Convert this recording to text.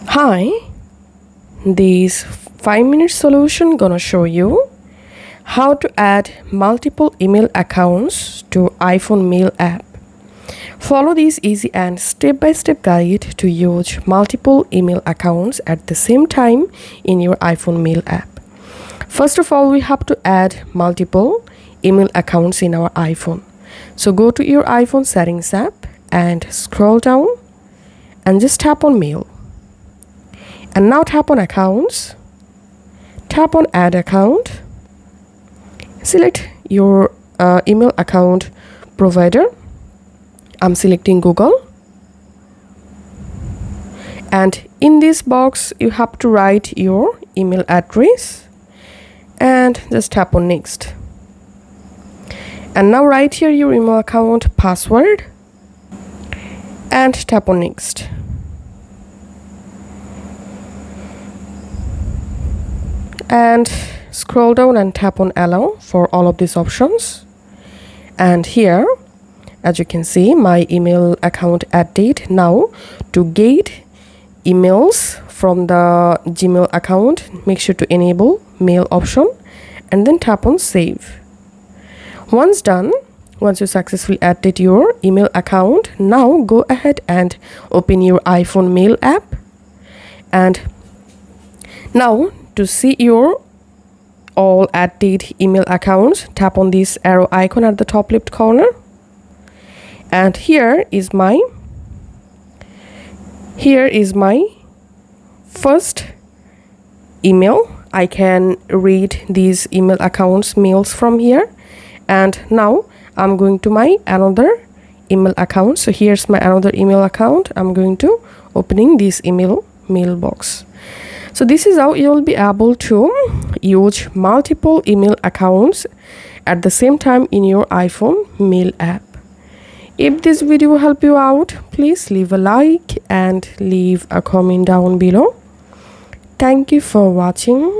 Hi, this 5-minute solution gonna show you how to add multiple email accounts to iPhone mail app. Follow this easy and step-by-step guide to use multiple email accounts at the same time in your iPhone mail app. First of all, we have to add multiple email accounts in our iPhone. So go to your iPhone settings app and scroll down and just tap on mail. And now tap on accounts, tap on add account, select your email account provider. I'm selecting Google, and in this box you have to write your email address and just tap on next. And now write here your email account password and tap on next. And scroll down and tap on allow for all of these options. And here, as you can see, my email account add date. Now to get emails from the Gmail account, make sure to enable mail option and then tap on save. Once done, once you successfully added your email account, now go ahead and open your iPhone mail app. And now to see your all added email accounts, tap on this arrow icon at the top left corner. And here is my first email. I can read these email accounts mails from here. And now I'm going to my another email account. So here's my another email account. I'm going to opening this email mailbox. So this is how you will be able to use multiple email accounts at the same time in your iPhone mail app. If this video helped you out, please leave a like and leave a comment down below. Thank you for watching.